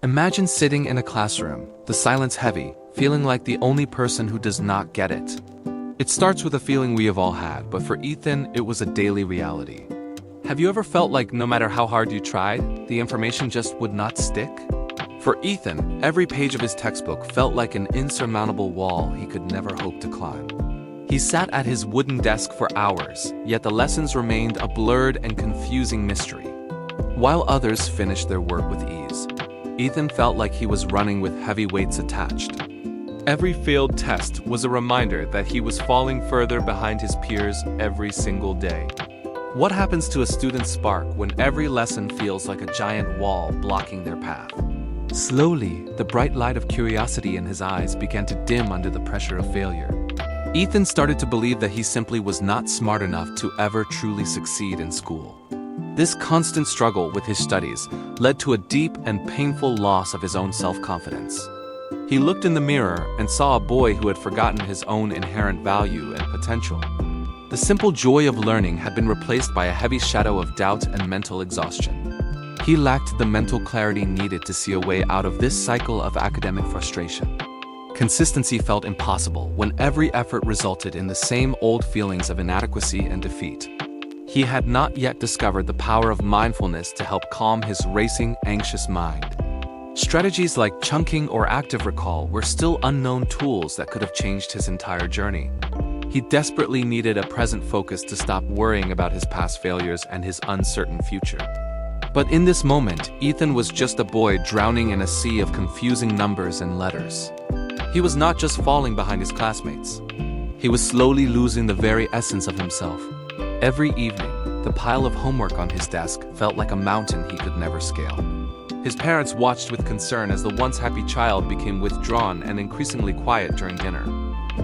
Imagine sitting in a classroom, the silence heavy, feeling like the only person who does not get it. It starts with a feeling we have all had, but for Ethan, it was a daily reality. Have you ever felt like no matter how hard you tried, the information just would not stick? For Ethan, every page of his textbook felt like an insurmountable wall he could never hope to climb. He sat at his wooden desk for hours, yet the lessons remained a blurred and confusing mystery. While others finished their work with ease, Ethan felt like he was running with heavy weights attached. Every failed test was a reminder that he was falling further behind his peers every single day. What happens to a student's spark when every lesson feels like a giant wall blocking their path? Slowly, the bright light of curiosity in his eyes began to dim under the pressure of failure. Ethan started to believe that he simply was not smart enough to ever truly succeed in school. This constant struggle with his studies led to a deep and painful loss of his own self-confidence. He looked in the mirror and saw a boy who had forgotten his own inherent value and potential. The simple joy of learning had been replaced by a heavy shadow of doubt and mental exhaustion. He lacked the mental clarity needed to see a way out of this cycle of academic frustration. Consistency felt impossible when every effort resulted in the same old feelings of inadequacy and defeat. He had not yet discovered the power of mindfulness to help calm his racing, anxious mind. Strategies like chunking or active recall were still unknown tools that could have changed his entire journey. He desperately needed a present focus to stop worrying about his past failures and his uncertain future. But in this moment, Ethan was just a boy drowning in a sea of confusing numbers and letters. He was not just falling behind his classmates. He was slowly losing the very essence of himself. Every evening, the pile of homework on his desk felt like a mountain he could never scale. His parents watched with concern as the once happy child became withdrawn and increasingly quiet during dinner.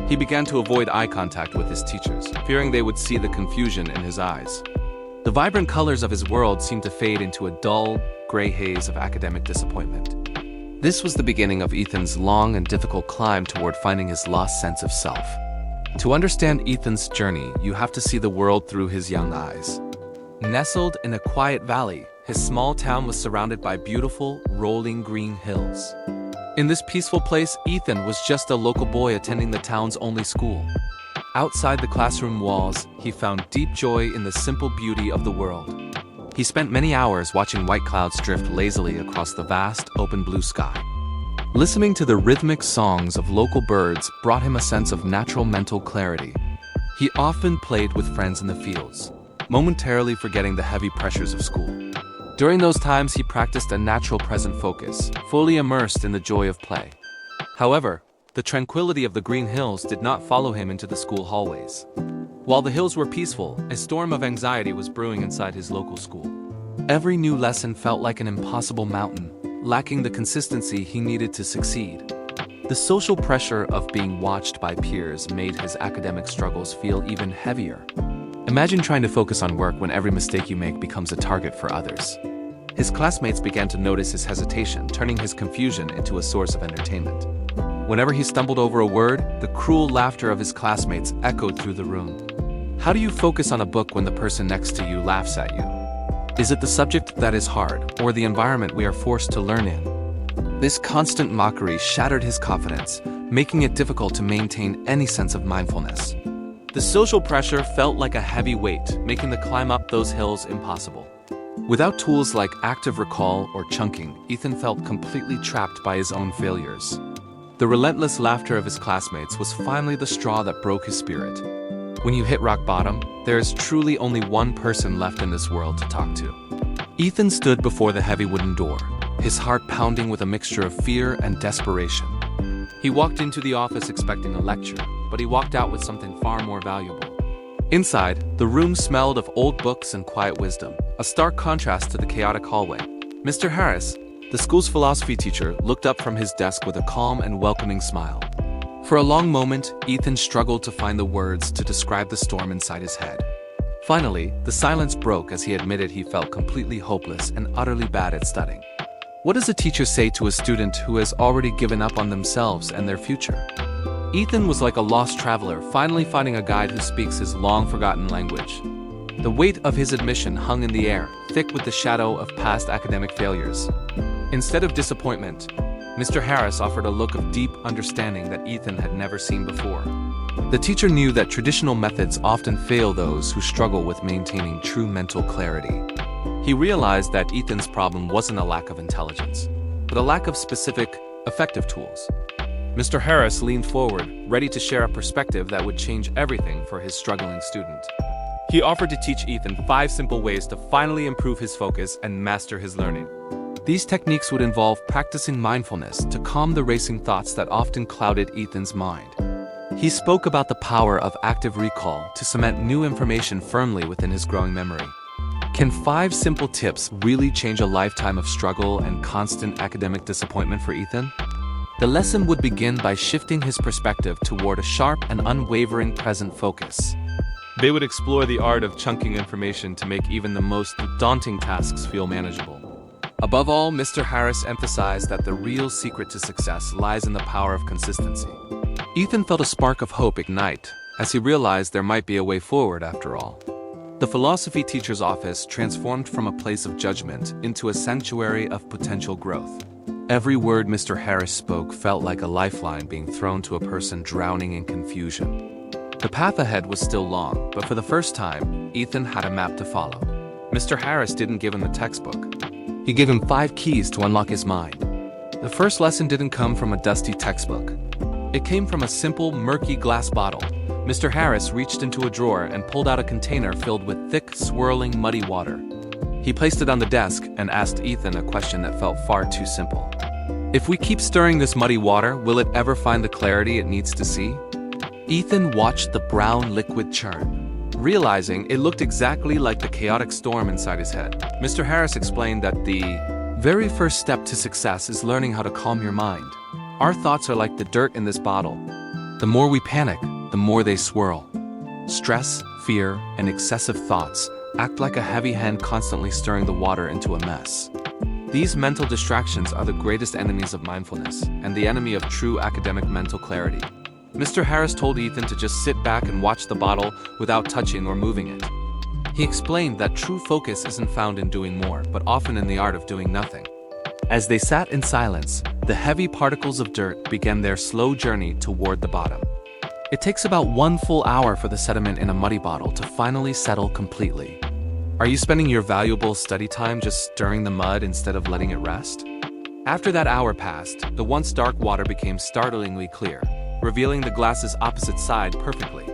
He began to avoid eye contact with his teachers, fearing they would see the confusion in his eyes. The vibrant colors of his world seemed to fade into a dull, gray haze of academic disappointment. This was the beginning of Ethan's long and difficult climb toward finding his lost sense of self. To understand Ethan's journey, you have to see the world through his young eyes. Nestled in a quiet valley, his small town was surrounded by beautiful, rolling green hills. In this peaceful place, Ethan was just a local boy attending the town's only school. Outside the classroom walls, he found deep joy in the simple beauty of the world. He spent many hours watching white clouds drift lazily across the vast, open blue sky. Listening to the rhythmic songs of local birds brought him a sense of natural mental clarity. He often played with friends in the fields, momentarily forgetting the heavy pressures of school. During those times, he practiced a natural present focus, fully immersed in the joy of play. However, the tranquility of the green hills did not follow him into the school hallways. While the hills were peaceful, a storm of anxiety was brewing inside his local school. Every new lesson felt like an impossible mountain, lacking the consistency he needed to succeed. The social pressure of being watched by peers made his academic struggles feel even heavier. Imagine trying to focus on work when every mistake you make becomes a target for others. His classmates began to notice his hesitation, turning his confusion into a source of entertainment. Whenever he stumbled over a word, the cruel laughter of his classmates echoed through the room. How do you focus on a book when the person next to you laughs at you? Is it the subject that is hard, or the environment we are forced to learn in? This constant mockery shattered his confidence, making it difficult to maintain any sense of mindfulness. The social pressure felt like a heavy weight, making the climb up those hills impossible. Without tools like active recall or chunking, Ethan felt completely trapped by his own failures. The relentless laughter of his classmates was finally the straw that broke his spirit. When you hit rock bottom, there is truly only one person left in this world to talk to. Ethan stood before the heavy wooden door, his heart pounding with a mixture of fear and desperation. He walked into the office expecting a lecture, but he walked out with something far more valuable. Inside, the room smelled of old books and quiet wisdom, a stark contrast to the chaotic hallway. Mr. Harris, the school's philosophy teacher, looked up from his desk with a calm and welcoming smile. For a long moment, Ethan struggled to find the words to describe the storm inside his head. Finally, the silence broke as he admitted he felt completely hopeless and utterly bad at studying. What does a teacher say to a student who has already given up on themselves and their future? Ethan was like a lost traveler, finally finding a guide who speaks his long-forgotten language. The weight of his admission hung in the air, thick with the shadow of past academic failures. Instead of disappointment, Mr. Harris offered a look of deep understanding that Ethan had never seen before. The teacher knew that traditional methods often fail those who struggle with maintaining true mental clarity. He realized that Ethan's problem wasn't a lack of intelligence, but a lack of specific, effective tools. Mr. Harris leaned forward, ready to share a perspective that would change everything for his struggling student. He offered to teach Ethan 5 simple ways to finally improve his focus and master his learning. These techniques would involve practicing mindfulness to calm the racing thoughts that often clouded Ethan's mind. He spoke about the power of active recall to cement new information firmly within his growing memory. Can 5 simple tips really change a lifetime of struggle and constant academic disappointment for Ethan? The lesson would begin by shifting his perspective toward a sharp and unwavering present focus. They would explore the art of chunking information to make even the most daunting tasks feel manageable. Above all, Mr. Harris emphasized that the real secret to success lies in the power of consistency. Ethan felt a spark of hope ignite as he realized there might be a way forward after all. The philosophy teacher's office transformed from a place of judgment into a sanctuary of potential growth. Every word Mr. Harris spoke felt like a lifeline being thrown to a person drowning in confusion. The path ahead was still long, but for the first time, Ethan had a map to follow. Mr. Harris didn't give him a textbook. He gave him 5 keys to unlock his mind. The first lesson didn't come from a dusty textbook. It came from a simple, murky glass bottle. Mr. Harris reached into a drawer and pulled out a container filled with thick, swirling, muddy water. He placed it on the desk and asked Ethan a question that felt far too simple. If we keep stirring this muddy water, will it ever find the clarity it needs to see? Ethan watched the brown liquid churn, realizing it looked exactly like the chaotic storm inside his head. Mr. Harris explained that the very first step to success is learning how to calm your mind. Our thoughts are like the dirt in this bottle. The more we panic, the more they swirl. Stress, fear, and excessive thoughts act like a heavy hand constantly stirring the water into a mess. These mental distractions are the greatest enemies of mindfulness and the enemy of true academic mental clarity. Mr. Harris told Ethan to just sit back and watch the bottle without touching or moving it. He explained that true focus isn't found in doing more, but often in the art of doing nothing. As they sat in silence, the heavy particles of dirt began their slow journey toward the bottom. It takes about 1 full hour for the sediment in a muddy bottle to finally settle completely. Are you spending your valuable study time just stirring the mud instead of letting it rest? After that hour passed, the once dark water became startlingly clear, revealing the glass's opposite side perfectly.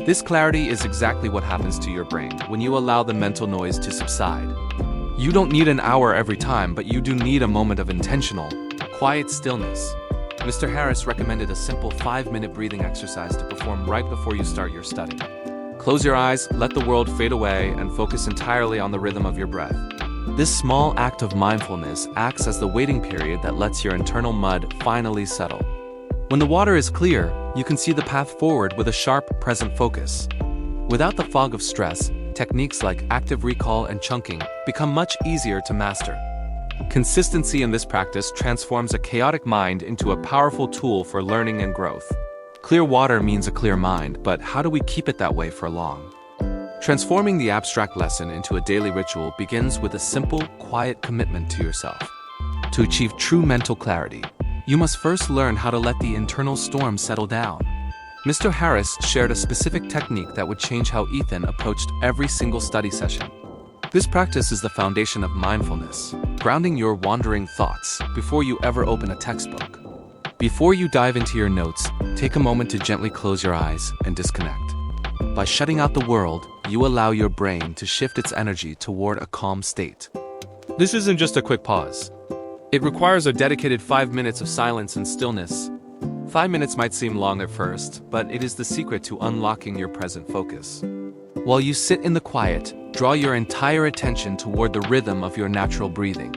This clarity is exactly what happens to your brain when you allow the mental noise to subside. You don't need an hour every time, but you do need a moment of intentional, quiet stillness. Mr. Harris recommended a simple 5-minute breathing exercise to perform right before you start your study. Close your eyes, let the world fade away, and focus entirely on the rhythm of your breath. This small act of mindfulness acts as the waiting period that lets your internal mud finally settle. When the water is clear, you can see the path forward with a sharp, present focus. Without the fog of stress, techniques like active recall and chunking become much easier to master. Consistency in this practice transforms a chaotic mind into a powerful tool for learning and growth. Clear water means a clear mind, but how do we keep it that way for long? Transforming the abstract lesson into a daily ritual begins with a simple, quiet commitment to yourself. To achieve true mental clarity, you must first learn how to let the internal storm settle down. Mr. Harris shared a specific technique that would change how Ethan approached every single study session. This practice is the foundation of mindfulness, grounding your wandering thoughts before you ever open a textbook. Before you dive into your notes, take a moment to gently close your eyes and disconnect. By shutting out the world, you allow your brain to shift its energy toward a calm state. This isn't just a quick pause. It requires a dedicated 5 minutes of silence and stillness. 5 minutes might seem long at first, but it is the secret to unlocking your present focus. While you sit in the quiet, draw your entire attention toward the rhythm of your natural breathing.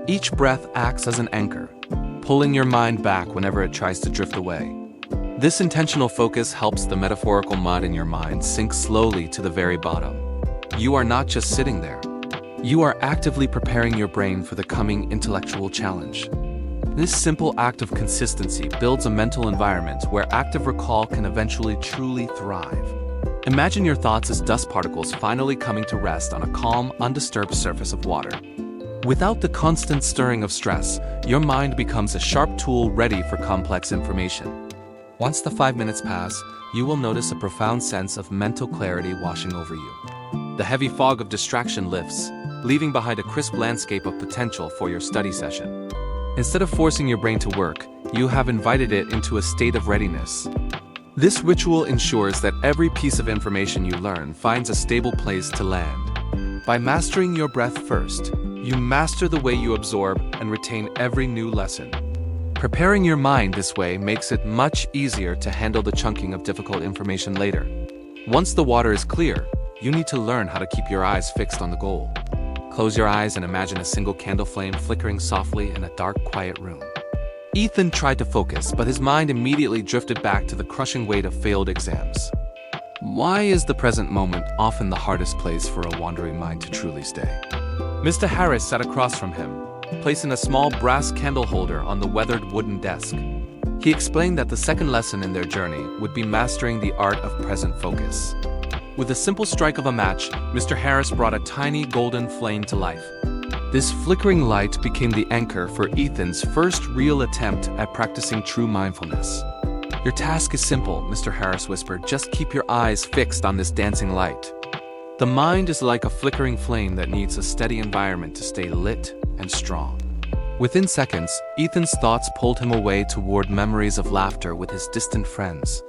Each breath acts as an anchor, pulling your mind back whenever it tries to drift away. This intentional focus helps the metaphorical mud in your mind sink slowly to the very bottom. You are not just sitting there. You are actively preparing your brain for the coming intellectual challenge. This simple act of consistency builds a mental environment where active recall can eventually truly thrive. Imagine your thoughts as dust particles finally coming to rest on a calm, undisturbed surface of water. Without the constant stirring of stress, your mind becomes a sharp tool ready for complex information. Once the 5 minutes pass, you will notice a profound sense of mental clarity washing over you. The heavy fog of distraction lifts, leaving behind a crisp landscape of potential for your study session. Instead of forcing your brain to work, you have invited it into a state of readiness. This ritual ensures that every piece of information you learn finds a stable place to land. By mastering your breath first, you master the way you absorb and retain every new lesson. Preparing your mind this way makes it much easier to handle the chunking of difficult information later. Once the water is clear, you need to learn how to keep your eyes fixed on the goal. Close your eyes and imagine a single candle flame flickering softly in a dark, quiet room. Ethan tried to focus, but his mind immediately drifted back to the crushing weight of failed exams. Why is the present moment often the hardest place for a wandering mind to truly stay? Mr. Harris sat across from him, placing a small brass candle holder on the weathered wooden desk. He explained that the second lesson in their journey would be mastering the art of present focus. With a simple strike of a match, Mr. Harris brought a tiny golden flame to life. This flickering light became the anchor for Ethan's first real attempt at practicing true mindfulness. "Your task is simple," Mr. Harris whispered. "Just keep your eyes fixed on this dancing light." The mind is like a flickering flame that needs a steady environment to stay lit and strong. Within seconds, Ethan's thoughts pulled him away toward memories of laughter with his distant friends.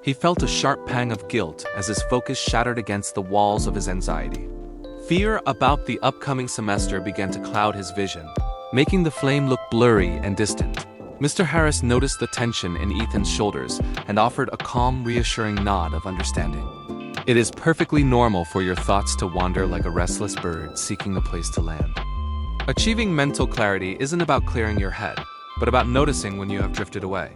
He felt a sharp pang of guilt as his focus shattered against the walls of his anxiety. Fear about the upcoming semester began to cloud his vision, making the flame look blurry and distant. Mr. Harris noticed the tension in Ethan's shoulders and offered a calm, reassuring nod of understanding. "It is perfectly normal for your thoughts to wander like a restless bird seeking a place to land." Achieving mental clarity isn't about clearing your head, but about noticing when you have drifted away.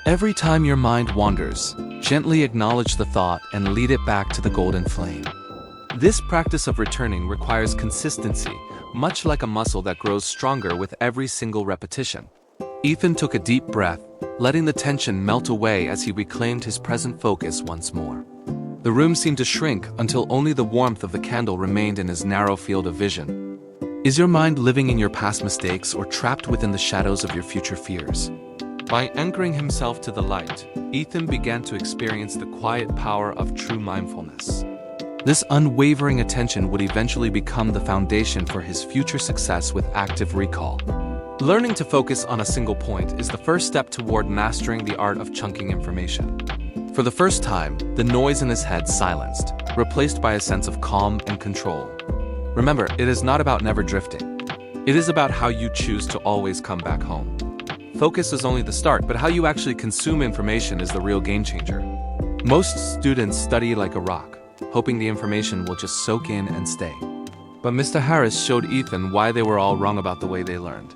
Every time your mind wanders, gently acknowledge the thought and lead it back to the golden flame. This practice of returning requires consistency, much like a muscle that grows stronger with every single repetition. Ethan took a deep breath, letting the tension melt away as he reclaimed his present focus once more. The room seemed to shrink until only the warmth of the candle remained in his narrow field of vision. Is your mind living in your past mistakes or trapped within the shadows of your future fears? By anchoring himself to the light, Ethan began to experience the quiet power of true mindfulness. This unwavering attention would eventually become the foundation for his future success with active recall. Learning to focus on a single point is the first step toward mastering the art of chunking information. For the first time, the noise in his head silenced, replaced by a sense of calm and control. Remember, it is not about never drifting. It is about how you choose to always come back home. Focus is only the start, but how you actually consume information is the real game changer. Most students study like a rock, hoping the information will just soak in and stay. But Mr. Harris showed Ethan why they were all wrong about the way they learned.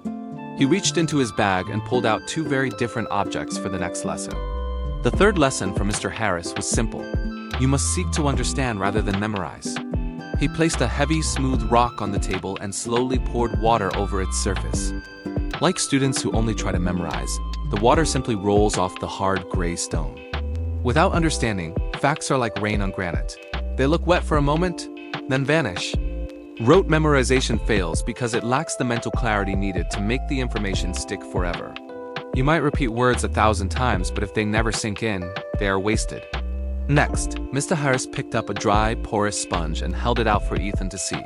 He reached into his bag and pulled out two very different objects for the next lesson. The third lesson from Mr. Harris was simple. You must seek to understand rather than memorize. He placed a heavy, smooth rock on the table and slowly poured water over its surface. Like students who only try to memorize, the water simply rolls off the hard, gray stone. Without understanding, facts are like rain on granite. They look wet for a moment, then vanish. Rote memorization fails because it lacks the mental clarity needed to make the information stick forever. You might repeat words 1,000 times, but if they never sink in, they are wasted. Next, Mr. Harris picked up a dry, porous sponge and held it out for Ethan to see.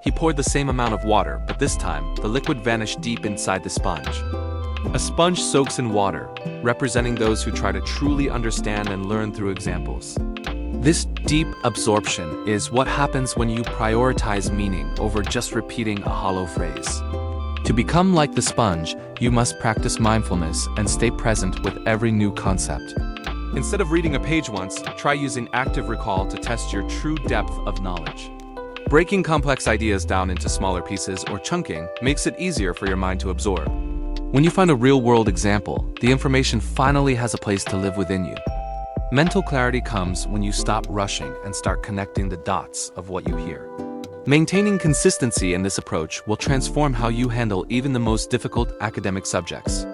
He poured the same amount of water, but this time, the liquid vanished deep inside the sponge. A sponge soaks in water, representing those who try to truly understand and learn through examples. This deep absorption is what happens when you prioritize meaning over just repeating a hollow phrase. To become like the sponge, you must practice mindfulness and stay present with every new concept. Instead of reading a page once, try using active recall to test your true depth of knowledge. Breaking complex ideas down into smaller pieces or chunking makes it easier for your mind to absorb. When you find a real-world example, the information finally has a place to live within you. Mental clarity comes when you stop rushing and start connecting the dots of what you hear. Maintaining consistency in this approach will transform how you handle even the most difficult academic subjects.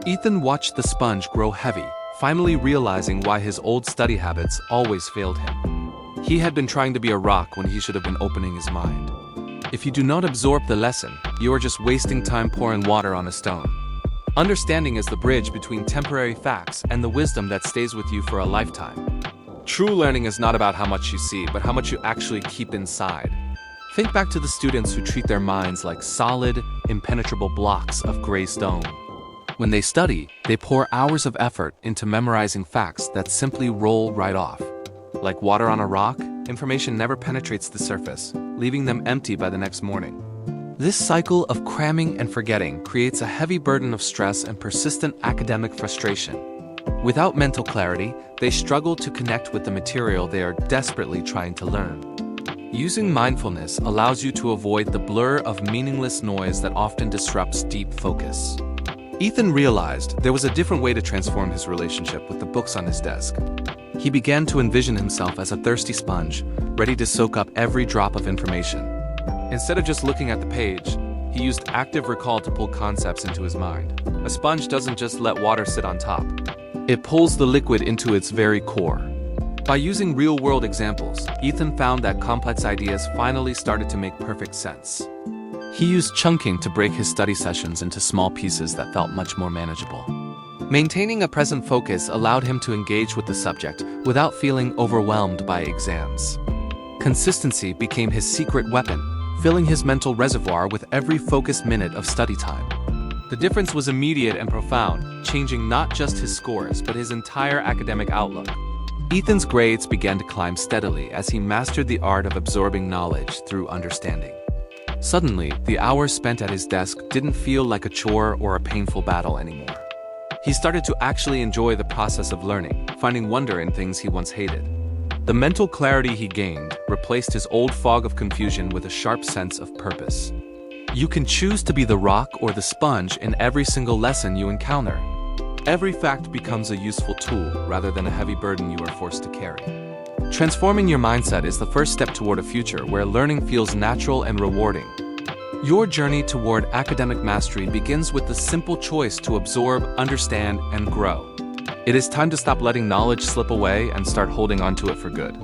Ethan watched the sponge grow heavy, finally realizing why his old study habits always failed him. He had been trying to be a rock when he should have been opening his mind. If you do not absorb the lesson, you are just wasting time pouring water on a stone. Understanding is the bridge between temporary facts and the wisdom that stays with you for a lifetime. True learning is not about how much you see, but how much you actually keep inside. Think back to the students who treat their minds like solid, impenetrable blocks of gray stone. When they study, they pour hours of effort into memorizing facts that simply roll right off. Like water on a rock, information never penetrates the surface, leaving them empty by the next morning. This cycle of cramming and forgetting creates a heavy burden of stress and persistent academic frustration. Without mental clarity, they struggle to connect with the material they are desperately trying to learn. Using mindfulness allows you to avoid the blur of meaningless noise that often disrupts deep focus. Ethan realized there was a different way to transform his relationship with the books on his desk. He began to envision himself as a thirsty sponge, ready to soak up every drop of information. Instead of just looking at the page, he used active recall to pull concepts into his mind. A sponge doesn't just let water sit on top. It pulls the liquid into its very core. By using real-world examples, Ethan found that complex ideas finally started to make perfect sense. He used chunking to break his study sessions into small pieces that felt much more manageable. Maintaining a present focus allowed him to engage with the subject without feeling overwhelmed by exams. Consistency became his secret weapon, filling his mental reservoir with every focused minute of study time. The difference was immediate and profound, changing not just his scores but his entire academic outlook. Ethan's grades began to climb steadily as he mastered the art of absorbing knowledge through understanding. Suddenly, the hours spent at his desk didn't feel like a chore or a painful battle anymore. He started to actually enjoy the process of learning, finding wonder in things he once hated. The mental clarity he gained replaced his old fog of confusion with a sharp sense of purpose. You can choose to be the rock or the sponge in every single lesson you encounter. Every fact becomes a useful tool rather than a heavy burden you are forced to carry. Transforming your mindset is the first step toward a future where learning feels natural and rewarding. Your journey toward academic mastery begins with the simple choice to absorb, understand, and grow. It is time to stop letting knowledge slip away and start holding onto it for good.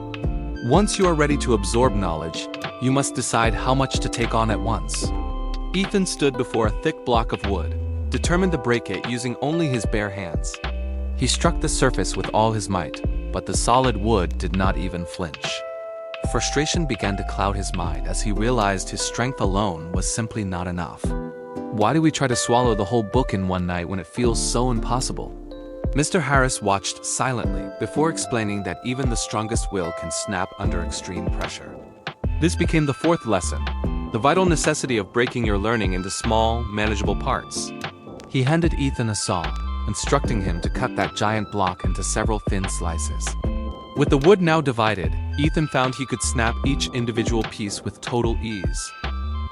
Once you are ready to absorb knowledge, you must decide how much to take on at once. Ethan stood before a thick block of wood, determined to break it using only his bare hands. He struck the surface with all his might, but the solid wood did not even flinch. Frustration began to cloud his mind as he realized his strength alone was simply not enough. Why do we try to swallow the whole book in one night when it feels so impossible? Mr. Harris watched silently before explaining that even the strongest will can snap under extreme pressure. This became the fourth lesson, the vital necessity of breaking your learning into small, manageable parts. He handed Ethan a saw, instructing him to cut that giant block into several thin slices. With the wood now divided, Ethan found he could snap each individual piece with total ease.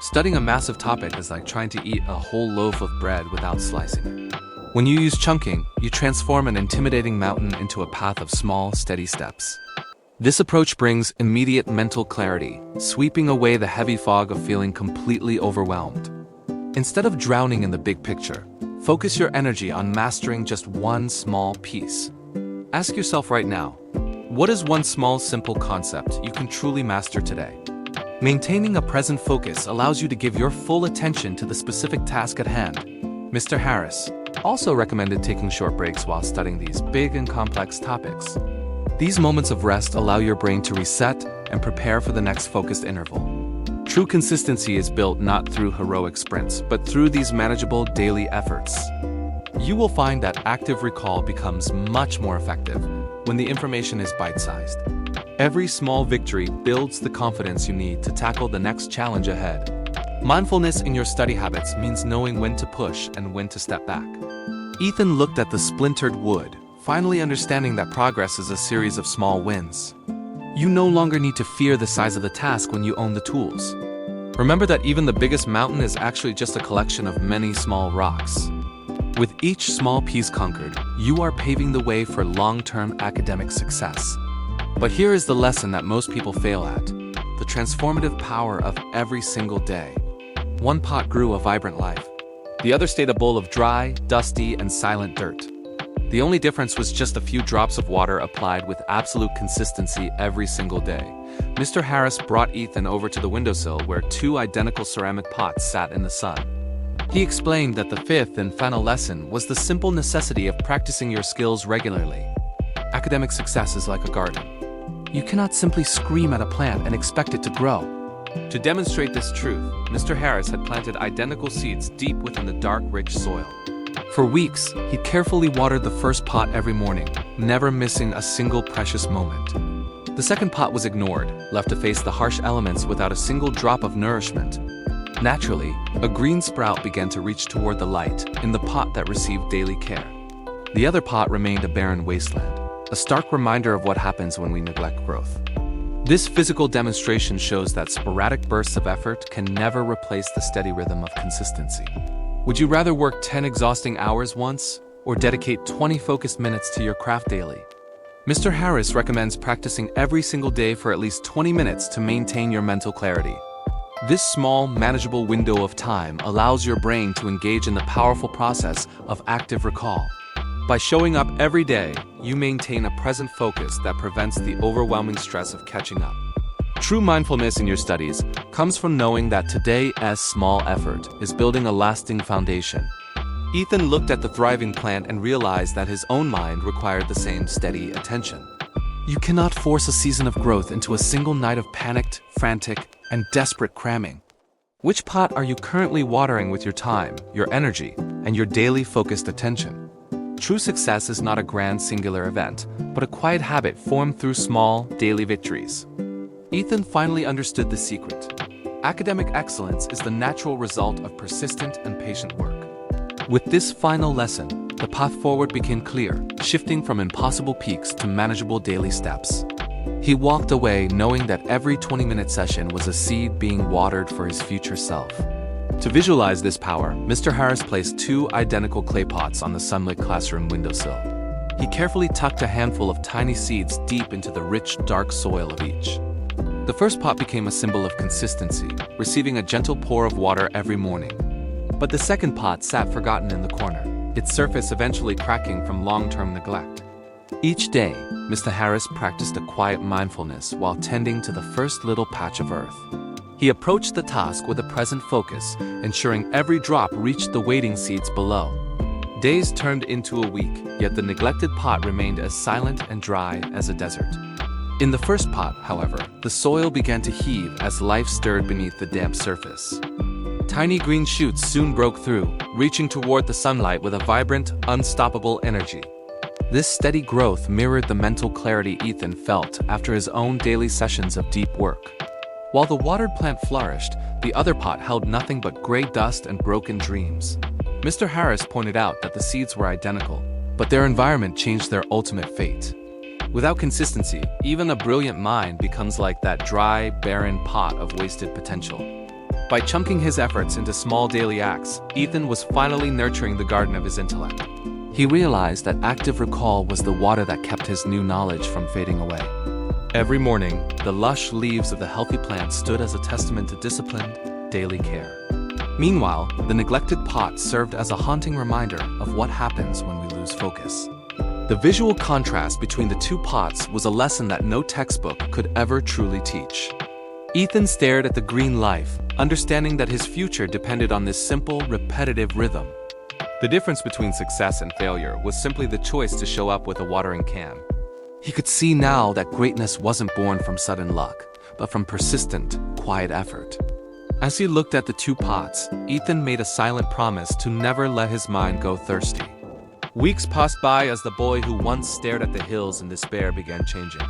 Studying a massive topic is like trying to eat a whole loaf of bread without slicing it. When you use chunking, you transform an intimidating mountain into a path of small, steady steps. This approach brings immediate mental clarity, sweeping away the heavy fog of feeling completely overwhelmed. Instead of drowning in the big picture, focus your energy on mastering just one small piece. Ask yourself right now, what is one small, simple concept you can truly master today? Maintaining a present focus allows you to give your full attention to the specific task at hand. Mr. Harris also recommended taking short breaks while studying these big and complex topics. These moments of rest allow your brain to reset and prepare for the next focused interval. True consistency is built not through heroic sprints, but through these manageable daily efforts. You will find that active recall becomes much more effective when the information is bite-sized. Every small victory builds the confidence you need to tackle the next challenge ahead. Mindfulness in your study habits means knowing when to push and when to step back. Ethan looked at the splintered wood, finally understanding that progress is a series of small wins. You no longer need to fear the size of the task when you own the tools. Remember that even the biggest mountain is actually just a collection of many small rocks. With each small piece conquered, you are paving the way for long-term academic success. But here is the lesson that most people fail at: the transformative power of every single day. One pot grew a vibrant life. The other stayed a bowl of dry, dusty, and silent dirt. The only difference was just a few drops of water applied with absolute consistency every single day. Mr. Harris brought Ethan over to the windowsill where two identical ceramic pots sat in the sun. He explained that the fifth and final lesson was the simple necessity of practicing your skills regularly. Academic success is like a garden. You cannot simply scream at a plant and expect it to grow. To demonstrate this truth, Mr. Harris had planted identical seeds deep within the dark, rich soil. For weeks, he carefully watered the first pot every morning, never missing a single precious moment. The second pot was ignored, left to face the harsh elements without a single drop of nourishment. Naturally, a green sprout began to reach toward the light in the pot that received daily care. The other pot remained a barren wasteland, a stark reminder of what happens when we neglect growth. This physical demonstration shows that sporadic bursts of effort can never replace the steady rhythm of consistency. Would you rather work 10 exhausting hours once, or dedicate 20 focused minutes to your craft daily? Mr. Harris recommends practicing every single day for at least 20 minutes to maintain your mental clarity. This small, manageable window of time allows your brain to engage in the powerful process of active recall. By showing up every day, you maintain a present focus that prevents the overwhelming stress of catching up. True mindfulness in your studies comes from knowing that today's small effort is building a lasting foundation. Ethan looked at the thriving plant and realized that his own mind required the same steady attention. You cannot force a season of growth into a single night of panicked, frantic, and desperate cramming. Which pot are you currently watering with your time, your energy, and your daily focused attention? True success is not a grand singular event, but a quiet habit formed through small, daily victories. Ethan finally understood the secret. Academic excellence is the natural result of persistent and patient work. With this final lesson, the path forward became clear, shifting from impossible peaks to manageable daily steps. He walked away knowing that every 20-minute session was a seed being watered for his future self. To visualize this power, Mr. Harris placed two identical clay pots on the sunlit classroom windowsill. He carefully tucked a handful of tiny seeds deep into the rich, dark soil of each. The first pot became a symbol of consistency, receiving a gentle pour of water every morning. But the second pot sat forgotten in the corner, its surface eventually cracking from long-term neglect. Each day, Mr. Harris practiced a quiet mindfulness while tending to the first little patch of earth. He approached the task with a present focus, ensuring every drop reached the waiting seeds below. Days turned into a week, yet the neglected pot remained as silent and dry as a desert. In the first pot, however, the soil began to heave as life stirred beneath the damp surface. Tiny green shoots soon broke through, reaching toward the sunlight with a vibrant, unstoppable energy. This steady growth mirrored the mental clarity Ethan felt after his own daily sessions of deep work. While the watered plant flourished, the other pot held nothing but gray dust and broken dreams. Mr. Harris pointed out that the seeds were identical, but their environment changed their ultimate fate. Without consistency, even a brilliant mind becomes like that dry, barren pot of wasted potential. By chunking his efforts into small daily acts, Ethan was finally nurturing the garden of his intellect. He realized that active recall was the water that kept his new knowledge from fading away. Every morning, the lush leaves of the healthy plant stood as a testament to disciplined, daily care. Meanwhile, the neglected pot served as a haunting reminder of what happens when we lose focus. The visual contrast between the two pots was a lesson that no textbook could ever truly teach. Ethan stared at the green life, understanding that his future depended on this simple, repetitive rhythm. The difference between success and failure was simply the choice to show up with a watering can. He could see now that greatness wasn't born from sudden luck, but from persistent, quiet effort. As he looked at the two pots, Ethan made a silent promise to never let his mind go thirsty. Weeks passed by as the boy who once stared at the hills in despair began changing.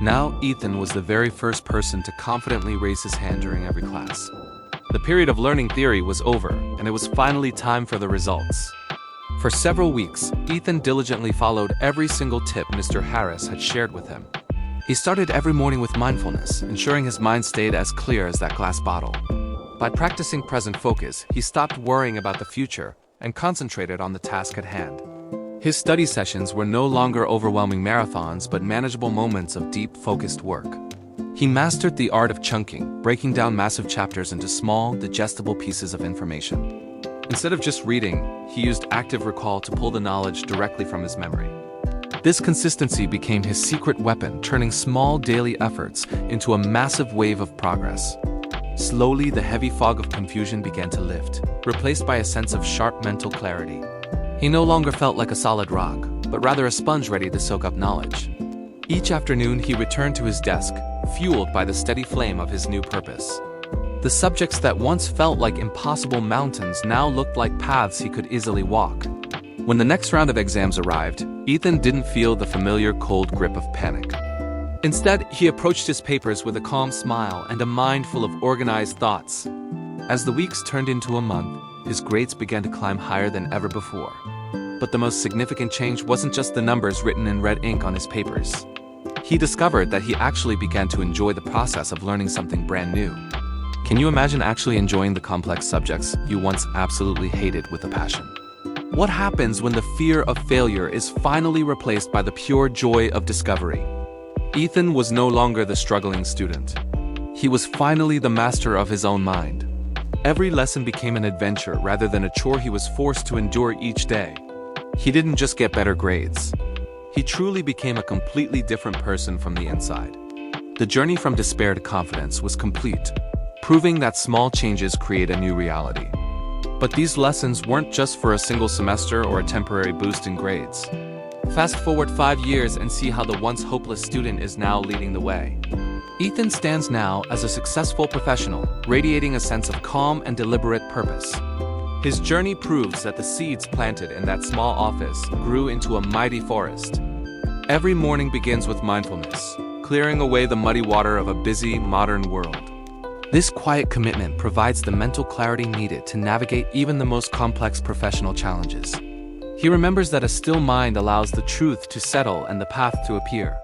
Now, Ethan was the very first person to confidently raise his hand during every class. The period of learning theory was over, and it was finally time for the results. For several weeks, Ethan diligently followed every single tip Mr. Harris had shared with him. He started every morning with mindfulness, ensuring his mind stayed as clear as that glass bottle. By practicing present focus, he stopped worrying about the future and concentrated on the task at hand. His study sessions were no longer overwhelming marathons but manageable moments of deep, focused work. He mastered the art of chunking, breaking down massive chapters into small, digestible pieces of information. Instead of just reading, he used active recall to pull the knowledge directly from his memory. This consistency became his secret weapon, turning small daily efforts into a massive wave of progress. Slowly, the heavy fog of confusion began to lift, replaced by a sense of sharp mental clarity. He no longer felt like a solid rock, but rather a sponge ready to soak up knowledge. Each afternoon, he returned to his desk, fueled by the steady flame of his new purpose. The subjects that once felt like impossible mountains now looked like paths he could easily walk. When the next round of exams arrived, Ethan didn't feel the familiar cold grip of panic. Instead, he approached his papers with a calm smile and a mind full of organized thoughts. As the weeks turned into a month, his grades began to climb higher than ever before. But the most significant change wasn't just the numbers written in red ink on his papers. He discovered that he actually began to enjoy the process of learning something brand new. Can you imagine actually enjoying the complex subjects you once absolutely hated with a passion? What happens when the fear of failure is finally replaced by the pure joy of discovery? Ethan was no longer the struggling student. He was finally the master of his own mind. Every lesson became an adventure rather than a chore he was forced to endure each day. He didn't just get better grades. He truly became a completely different person from the inside. The journey from despair to confidence was complete, proving that small changes create a new reality. But these lessons weren't just for a single semester or a temporary boost in grades. Fast forward 5 years and see how the once hopeless student is now leading the way. Ethan stands now as a successful professional, radiating a sense of calm and deliberate purpose. His journey proves that the seeds planted in that small office grew into a mighty forest. Every morning begins with mindfulness, clearing away the muddy water of a busy, modern world. This quiet commitment provides the mental clarity needed to navigate even the most complex professional challenges. He remembers that a still mind allows the truth to settle and the path to appear.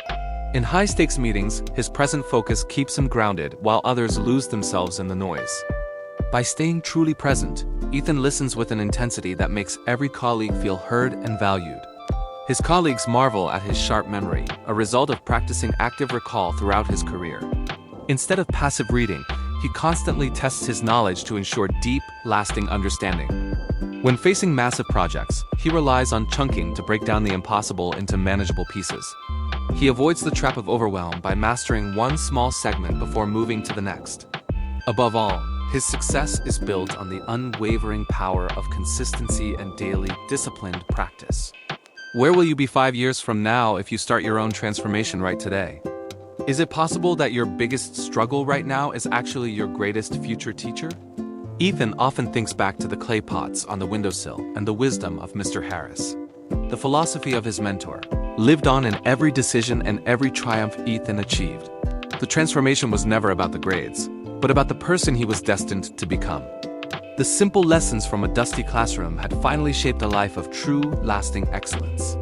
In high-stakes meetings, his present focus keeps him grounded while others lose themselves in the noise. By staying truly present, Ethan listens with an intensity that makes every colleague feel heard and valued. His colleagues marvel at his sharp memory, a result of practicing active recall throughout his career. Instead of passive reading, he constantly tests his knowledge to ensure deep, lasting understanding. When facing massive projects, he relies on chunking to break down the impossible into manageable pieces. He avoids the trap of overwhelm by mastering one small segment before moving to the next. Above all, his success is built on the unwavering power of consistency and daily, disciplined practice. Where will you be 5 years from now if you start your own transformation right today? Is it possible that your biggest struggle right now is actually your greatest future teacher? Ethan often thinks back to the clay pots on the windowsill and the wisdom of Mr. Harris. The philosophy of his mentor lived on in every decision and every triumph Ethan achieved. The transformation was never about the grades, but about the person he was destined to become. The simple lessons from a dusty classroom had finally shaped a life of true, lasting excellence.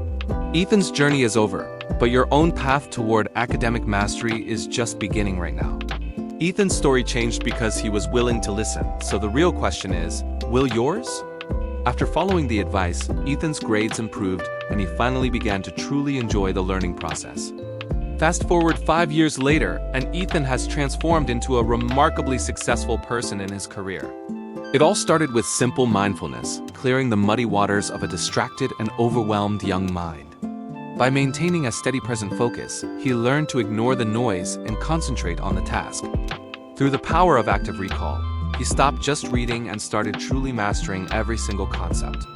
Ethan's journey is over, but your own path toward academic mastery is just beginning right now. Ethan's story changed because he was willing to listen, so the real question is, will yours? After following the advice, Ethan's grades improved and he finally began to truly enjoy the learning process. Fast forward 5 years later, and Ethan has transformed into a remarkably successful person in his career. It all started with simple mindfulness, clearing the muddy waters of a distracted and overwhelmed young mind. By maintaining a steady present focus, he learned to ignore the noise and concentrate on the task. Through the power of active recall, he stopped just reading and started truly mastering every single concept.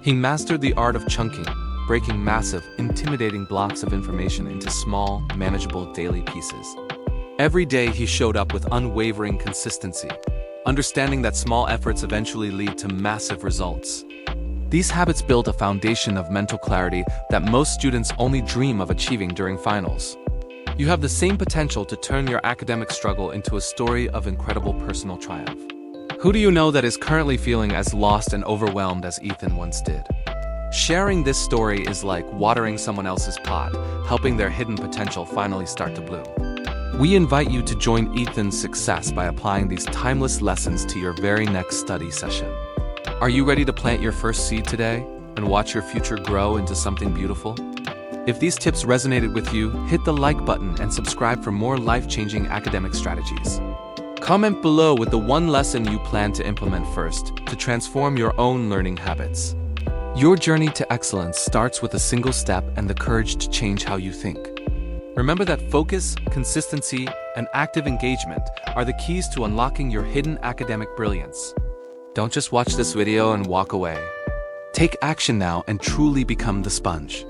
He mastered the art of chunking, breaking massive, intimidating blocks of information into small, manageable daily pieces. Every day he showed up with unwavering consistency, understanding that small efforts eventually lead to massive results. These habits build a foundation of mental clarity that most students only dream of achieving during finals. You have the same potential to turn your academic struggle into a story of incredible personal triumph. Who do you know that is currently feeling as lost and overwhelmed as Ethan once did? Sharing this story is like watering someone else's pot, helping their hidden potential finally start to bloom. We invite you to join Ethan's success by applying these timeless lessons to your very next study session. Are you ready to plant your first seed today and watch your future grow into something beautiful? If these tips resonated with you, hit the like button and subscribe for more life-changing academic strategies. Comment below with the one lesson you plan to implement first to transform your own learning habits. Your journey to excellence starts with a single step and the courage to change how you think. Remember that focus, consistency, and active engagement are the keys to unlocking your hidden academic brilliance. Don't just watch this video and walk away. Take action now and truly become the sponge.